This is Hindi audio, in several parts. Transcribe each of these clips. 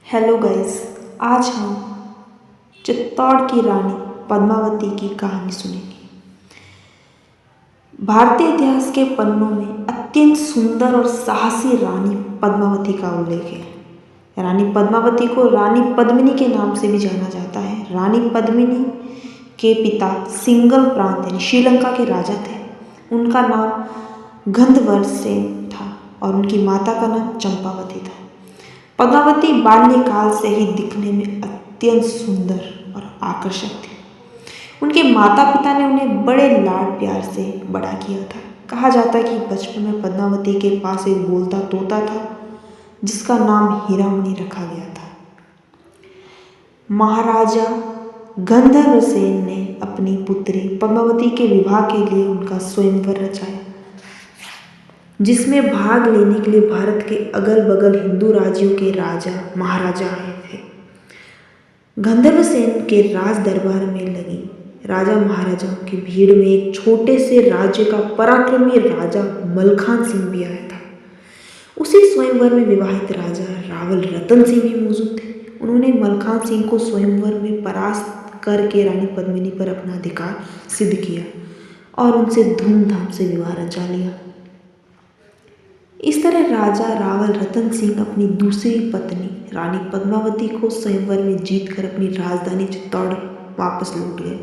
Hello guys. आज हम चित्तौड़ की रानी पद्मावती की कहानी सुनेंगे। भारतीय इतिहास के पन्नों में अत्यंत सुंदर और साहसी रानी पद्मावती का उल्लेख है। रानी पद्मावती को रानी पद्मिनी के नाम से भी जाना जाता है। रानी पद्मिनी के पिता सिंगल प्रांत यानी श्रीलंका के राजा थे। उनका नाम गंधर्व सेन था और उनकी माता का नाम चंपावती था। पद्मावती बाल्यकाल से ही दिखने में अत्यंत सुंदर और आकर्षक थी। उनके माता पिता ने उन्हें बड़े लाड प्यार से बड़ा किया था। कहा जाता है कि बचपन में पद्मावती के पास एक बोलता तोता था जिसका नाम हीरामणि रखा गया था। महाराजा गंधर्वसेन ने अपनी पुत्री पद्मावती के विवाह के लिए उनका स्वयंवर रचाया, जिसमें भाग लेने के लिए भारत के अगल बगल हिंदू राज्यों के राजा महाराजा आए थे। गंधर्वसेन के राज दरबार में लगी राजा महाराजाओं की भीड़ में एक छोटे से राज्य का पराक्रमी राजा मलखान सिंह भी आया था। उसी स्वयंवर में विवाहित राजा रावल रतन सिंह भी मौजूद थे। उन्होंने मलखान सिंह को स्वयंवर में परास्त करके रानी पद्मिनी पर अपना अधिकार सिद्ध किया और उनसे धूमधाम से विवाह रचा लिया। इस तरह राजा रावल रतन सिंह अपनी दूसरी पत्नी रानी पद्मावती को स्वयंवर में जीतकर अपनी राजधानी चित्तौड़ वापस लौट गए।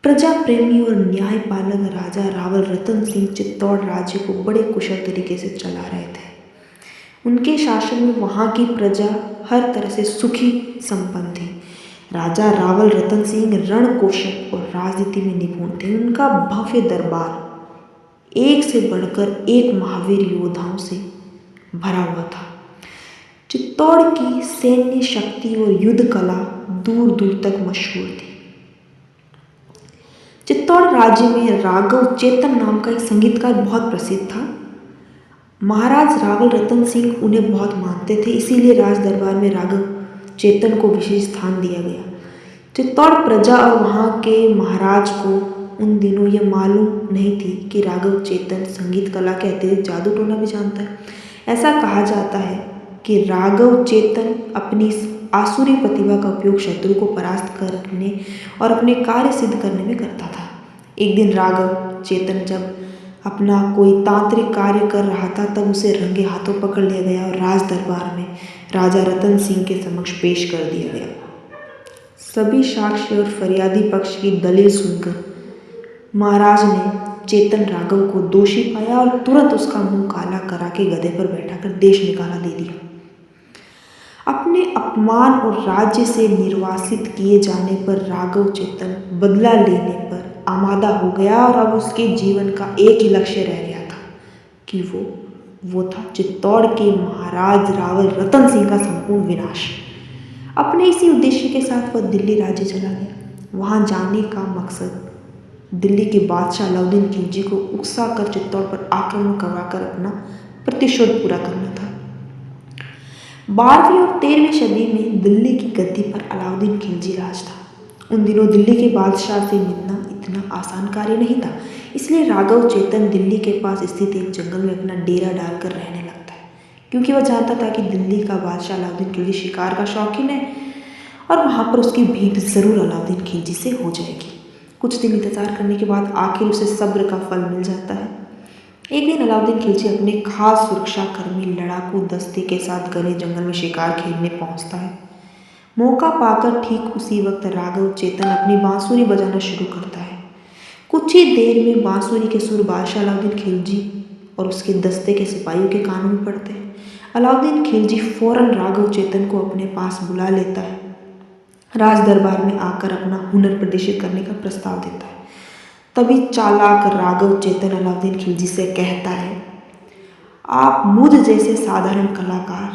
प्रजा प्रेमी और न्यायपालक राजा रावल रतन सिंह चित्तौड़ राज्य को बड़े कुशल तरीके से चला रहे थे। उनके शासन में वहां की प्रजा हर तरह से सुखी संपन्न थी। राजा रावल रतन सिंह रणकौशल और राजनीति में निपुण थे। उनका भव्य दरबार एक से बढ़कर एक महावीर योद्धाओं से भरा हुआ था। चित्तौड़ की सैन्य शक्ति और युद्ध कला दूर दूर तक मशहूर थी। चित्तौड़ राज्य में राघव चेतन नाम का एक संगीतकार बहुत प्रसिद्ध था। महाराज रावल रतन सिंह उन्हें बहुत मानते थे, इसीलिए राज दरबार में राघव चेतन को विशेष स्थान दिया गया। चित्तौड़ प्रजा और वहाँ के महाराज को उन दिनों यह मालूम नहीं थी कि राघव चेतन संगीत कला के अतिरिक्त जादू टोना भी जानता है। ऐसा कहा जाता है कि राघव चेतन अपनी आसुरी प्रतिभा का उपयोग शत्रु को परास्त करने और अपने कार्य सिद्ध करने में करता था। एक दिन राघव चेतन जब अपना कोई तांत्रिक कार्य कर रहा था, तब उसे रंगे हाथों पकड़ लिया गया और राज दरबार में राजा रतन सिंह के समक्ष पेश कर दिया गया। सभी साक्ष्य और फरियादी पक्ष की दलील सुनकर महाराज ने चेतन राघव को दोषी पाया और तुरंत उसका मुंह काला करा के गधे पर बैठाकर देश निकाला दे दिया। अपने अपमान और राज्य से निर्वासित किए जाने पर राघव चेतन बदला लेने पर आमादा हो गया और अब उसके जीवन का एक ही लक्ष्य रह गया था कि वो था चित्तौड़ के महाराज रावल रतन सिंह का संपूर्ण विनाश। अपने इसी उद्देश्य के साथ वह दिल्ली राज्य चला गया। वहां जाने का मकसद दिल्ली के बादशाह अलाउद्दीन खिलजी को उकसा कर चित्तौड़ पर आक्रमण करवाकर अपना प्रतिशोध पूरा करना था। 12वीं और 13वीं सदी में दिल्ली की गद्दी पर अलाउद्दीन खिलजी राज था। उन दिनों दिल्ली के बादशाह से मिलना इतना आसान कार्य नहीं था, इसलिए राघव चेतन दिल्ली के पास स्थित एक जंगल में अपना डेरा डालकर रहने लगता है, क्योंकि वह जानता था कि दिल्ली का बादशाह अलाउद्दीन खिलजी शिकार का शौकीन है और वहाँ पर उसकी भेंट जरूर अलाउद्दीन खिलजी से हो जाएगी। कुछ दिन इंतजार करने के बाद आखिर उसे सब्र का फल मिल जाता है। एक दिन अलाउद्दीन खिलजी अपने खास सुरक्षा कर्मी लड़ाकू दस्ते के साथ घने जंगल में शिकार खेलने पहुंचता है। मौका पाकर ठीक उसी वक्त राघव चेतन अपनी बांसुरी बजाना शुरू करता है। कुछ ही देर में बांसुरी के सुर बादशाह अलाउद्दीन खिलजी और उसके दस्ते के सिपाहियों के कानों में पड़ते हैं। अलाउद्दीन खिलजी फौरन राघव चेतन को अपने पास बुला लेता है। राज दरबार में आकर अपना हुनर प्रदर्शित करने का प्रस्ताव देता है। तभी चालाक राघव चेतन अलाउद्दीन खिलजी से कहता है, आप मुझ जैसे साधारण कलाकार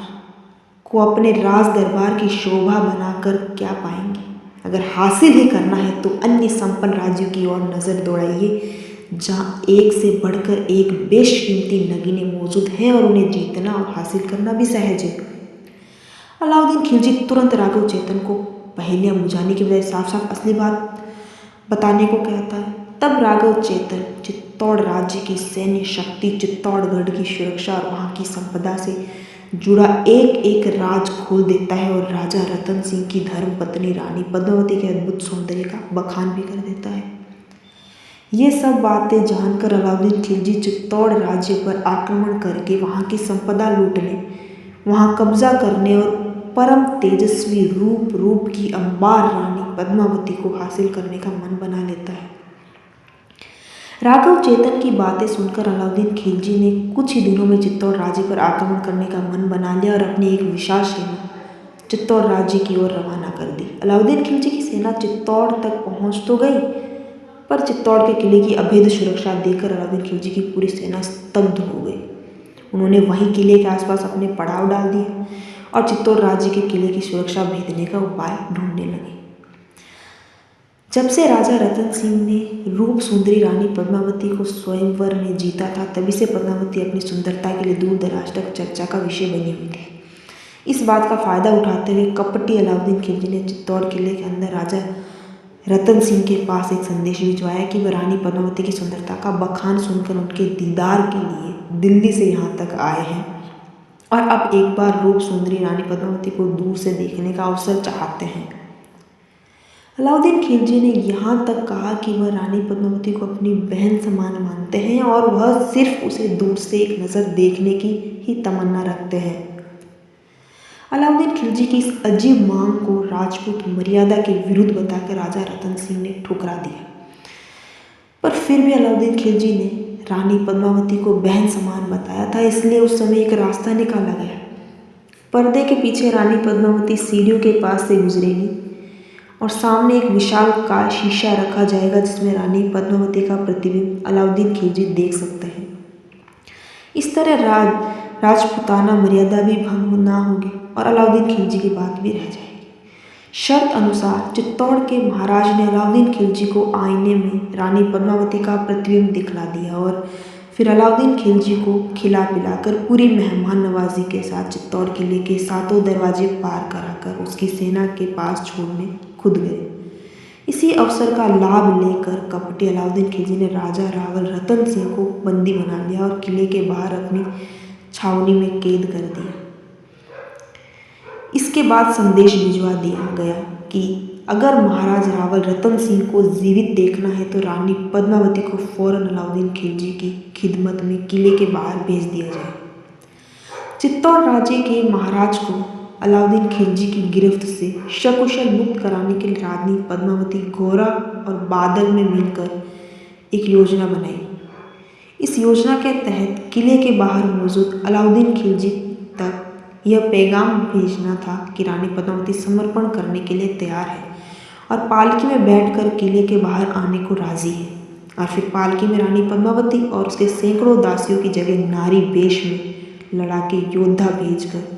को अपने राज दरबार की शोभा बनाकर क्या पाएंगे? अगर हासिल ही करना है तो अन्य संपन्न राज्यों की ओर नजर दौड़ाइए, जहाँ एक से बढ़कर एक बेशकीमती नगीने मौजूद हैं और उन्हें जीतना और हासिल करना भी सहज है। अलाउद्दीन खिलजी तुरंत राघव चेतन को पहेलियां बुझाने की बजाय साफ साफ असली बात बताने को कहता है। तब राघव चेतन चित्तौड़ राज्य की सैन्य शक्ति, चित्तौड़गढ़ की सुरक्षा और वहाँ की संपदा से जुड़ा एक एक राज खोल देता है और राजा रतन सिंह की धर्मपत्नी रानी पद्मावती के अद्भुत सौंदर्य का बखान भी कर देता है। ये सब बातें जानकर अलाउद्दीन खिलजी चित्तौड़ राज्य पर आक्रमण करके वहाँ की संपदा लूटने, वहाँ कब्जा करने और परम तेजस्वी रूप की अंबार रानी पद्मावती को हासिल करने का मन बना लेता है। राघव चेतन की बातें सुनकर अलाउद्दीन खिलजी ने कुछ ही दिनों में चित्तौड़ राज्य पर आक्रमण करने का मन बना लिया और अपनी एक विशाल सेना चित्तौड़ राज्य की ओर रवाना कर दी। अलाउद्दीन खिलजी की सेना चित्तौड़ तक पहुंच तो गई, पर चित्तौड़ के किले की अभेद सुरक्षा देखकर अलाउद्दीन खिलजी की पूरी सेना स्तब्ध हो गई। उन्होंने वहीं किले के आसपास अपने पड़ाव डाल दिए और चित्तौड़ राज्य के किले की सुरक्षा भेदने का उपाय ढूंढने लगे। जब से राजा रतन सिंह ने रूप सुंदरी रानी पद्मावती को स्वयंवर में जीता था, तभी से पद्मावती अपनी सुंदरता के लिए दूर दराज तक चर्चा का विषय बनी हुई थी। इस बात का फायदा उठाते हुए कपटी अलाउद्दीन खिलजी ने चित्तौड़ किले के अंदर राजा रतन सिंह के पास एक संदेश भिजवाया कि वह रानी पद्मावती की सुंदरता का बखान सुनकर उनके दीदार के लिए दिल्ली से यहाँ तक आए हैं और अब एक बार रूप सुंदरी रानी पद्मावती को दूर से देखने का अवसर चाहते हैं। अलाउद्दीन खिलजी ने यहाँ तक कहा कि वह रानी पद्मावती को अपनी बहन समान मानते हैं और वह सिर्फ उसे दूर से एक नज़र देखने की ही तमन्ना रखते हैं। अलाउद्दीन खिलजी की इस अजीब मांग को राजपूत मर्यादा के विरुद्ध बताकर राजा रतन सिंह ने ठुकरा दिया, पर फिर भी अलाउद्दीन खिलजी ने रानी पद्मावती को बहन समान बताया था, इसलिए उस समय एक रास्ता निकाला गया। पर्दे के पीछे रानी पद्मावती सीढ़ियों के पास से गुजरेगी और सामने एक विशाल का शीशा रखा जाएगा जिसमें रानी पद्मावती का प्रतिबिंब अलाउद्दीन खिलजी देख सकते हैं। इस तरह राजपूताना मर्यादा भी भंग ना होगी और अलाउद्दीन खिलजी की बात भी रह जाएगी। शर्त अनुसार चित्तौड़ के महाराज ने अलाउद्दीन खिलजी को आईने में रानी पद्मावती का प्रतिबिंब दिखला दिया और फिर अलाउद्दीन खिलजी को खिला पिलाकर पूरी मेहमान नवाजी के साथ चित्तौड़ किले के सातों दरवाजे पार कराकर उसकी सेना के पास छोड़ने खुद गए। इसी अवसर का लाभ लेकर कपटी अलाउद्दीन खिलजी ने राजा रावल रतन सिंह को बंदी बना लिया और किले के बाहर अपनी छावनी में कैद कर दिया। इसके बाद संदेश भिजवा दिया गया कि अगर महाराज रावल रतन सिंह को जीवित देखना है तो रानी पद्मावती को फौरन अलाउद्दीन खिलजी की खिदमत में किले के बाहर भेज दिया जाए। चित्तौड़ राज्य के महाराज को अलाउद्दीन खिलजी की गिरफ्त से सकुशल मुक्त कराने के लिए रानी पद्मावती गोरा और बादल में मिलकर एक योजना बनाई। इस योजना के तहत किले के बाहर मौजूद अलाउद्दीन खिलजी तक यह पैगाम भेजना था कि रानी पद्मावती समर्पण करने के लिए तैयार है और पालकी में बैठकर किले के बाहर आने को राजी है। और फिर पालकी में रानी पद्मावती और उसके सैकड़ों दासियों की जगह नारी वेश में लड़ाके योद्धा भेजकर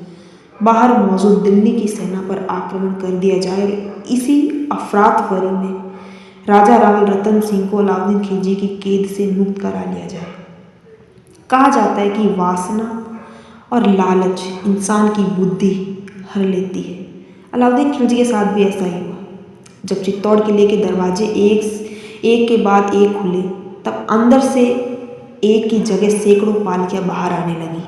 बाहर मौजूद दिल्ली की सेना पर आक्रमण कर दिया जाए और इसी अफरातफरी में राजा रावल रतन सिंह को अलाउद्दीन खिलजी की कैद से मुक्त करा लिया जाए। कहा जाता है कि वासना और लालच इंसान की बुद्धि हर लेती है। अलाउद्दीन खिलजी के साथ भी ऐसा ही हुआ। जब चित्तौड़ किले के दरवाजे एक के बाद एक खुले, तब अंदर से एक की जगह सैकड़ों पालकियां बाहर आने लगी।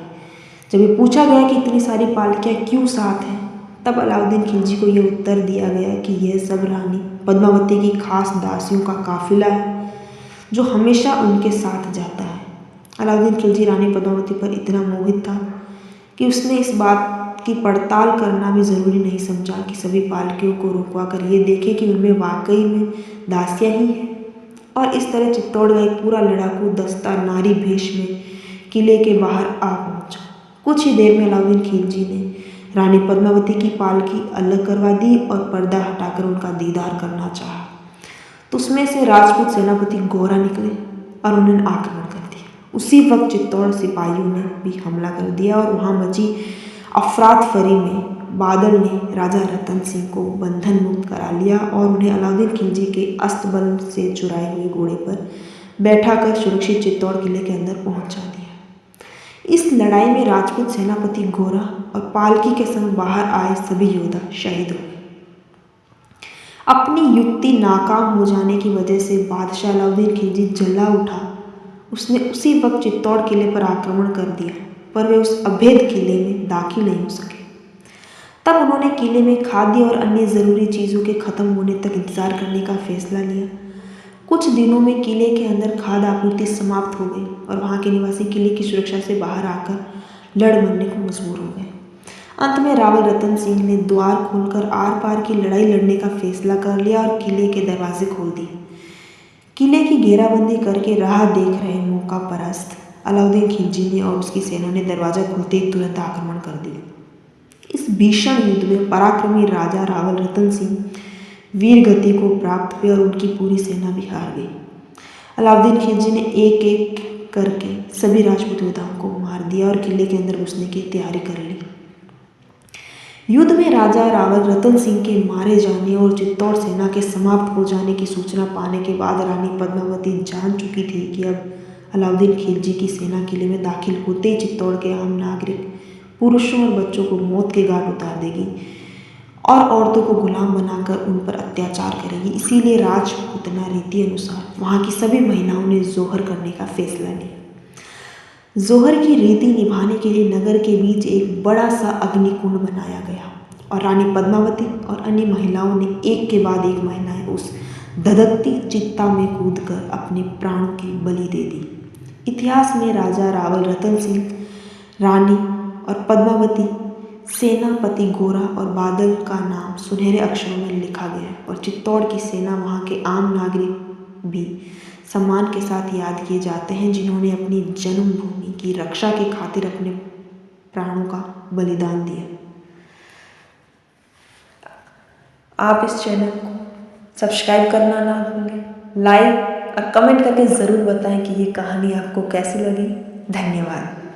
जब ये पूछा गया कि इतनी सारी पालकियां क्यों साथ हैं, तब अलाउद्दीन खिलजी को यह उत्तर दिया गया कि यह सब रानी पद्मावती की खास दासियों का काफिला है जो हमेशा उनके साथ जाता है। अलाउद्दीन खिलजी रानी पद्मावती पर इतना मोहित था कि उसने इस बात की पड़ताल करना भी ज़रूरी नहीं समझा कि सभी पालकियों को रुकवा कर ये देखे कि उनमें वाकई में दासियाँ ही हैं। और इस तरह चित्तौड़ का एक पूरा लड़ाकू दस्ता नारी भेष में किले के बाहर आ पहुंचा। कुछ ही देर में अलाउद्दीन खिलजी ने रानी पद्मावती की पालकी अलग करवा दी और पर्दा हटाकर उनका दीदार करना चाहा, तो उसमें से राजपूत सेनापति गोरा निकले और उन्होंने आक्रमण कर दिया। उसी वक्त चित्तौड़ सिपाहियों ने भी हमला कर दिया और वहाँ मची अफरातफरी में बादल ने राजा रतन सिंह को बंधन मुक्त करा लिया और उन्हें अलाउद्दीन खिलजी के अस्तबल से चुराए हुए घोड़े पर बैठाकर सुरक्षित चित्तौड़ किले के अंदर पहुंचा दिया। इस लड़ाई में राजपूत सेनापति गोरा और पालकी के संग बाहर आए सभी योद्धा शहीद हो गए। अपनी युक्ति नाकाम हो जाने की वजह से बादशाह अलाउद्दीन खिलजी जला उठा। उसने उसी वक्त चित्तौड़ किले पर आक्रमण कर दिया। पर वे उस अभेद किले में दाखिल नहीं हो सके। तब उन्होंने किले में खाद्य और अन्य ज़रूरी चीज़ों के खत्म होने तक इंतजार करने का फैसला लिया। कुछ दिनों में किले के अंदर खाद्य आपूर्ति समाप्त हो गई और वहाँ के निवासी किले की सुरक्षा से बाहर आकर लड़ मरने को मजबूर हो गए। अंत में रावल रतन सिंह ने द्वार खोलकर आर पार की लड़ाई लड़ने का फैसला कर लिया और किले के दरवाजे खोल दिए। किले की घेराबंदी करके राह देख रहे मौका परस्त अलाउद्दीन खिलजी ने और उसकी सेना ने दरवाजा खुलते ही तुरंत आक्रमण कर दिया। इस भीषण युद्ध में पराक्रमी राजा रावल रतन सिंह वीर गति को प्राप्त हुए और उनकी पूरी सेना भी हार गई। अलाउद्दीन खिलजी ने एक एक करके सभी राजपूत योद्धाओं को मार दिया और किले के अंदर घुसने की तैयारी कर ली। युद्ध में राजा रावल रतन सिंह के मारे जाने और चित्तौड़ सेना के समाप्त हो जाने की सूचना पाने के बाद रानी पद्मावती जान चुकी थी कि अब अलाउद्दीन खिलजी की सेना किले में दाखिल होते ही चित्तौड़ के आम नागरिक, पुरुषों और बच्चों को मौत के घाट उतार देगी और औरतों को गुलाम बनाकर उन पर अत्याचार करेगी। इसीलिए राजपूतना रीति अनुसार वहाँ की सभी महिलाओं ने जोहर करने का फैसला लिया। जोहर की रीति निभाने के लिए नगर के बीच एक बड़ा सा अग्निकुंड बनाया गया और रानी पद्मावती और अन्य महिलाओं ने एक के बाद एक महिलाएं उस धधकती चिता में कूदकर अपने प्राणों की बलि दे दी। इतिहास में राजा रावल रतन सिंह, रानी और पद्मावती, सेनापति गोरा और बादल का नाम सुनहरे अक्षरों में लिखा गया और चित्तौड़ की सेना, वहाँ के आम नागरिक भी सम्मान के साथ याद किए जाते हैं जिन्होंने अपनी जन्मभूमि की रक्षा की खातिर अपने प्राणों का बलिदान दिया। आप इस चैनल को सब्सक्राइब करना ना भूलें, लाइक और कमेंट करके ज़रूर बताएं कि ये कहानी आपको कैसी लगी। धन्यवाद।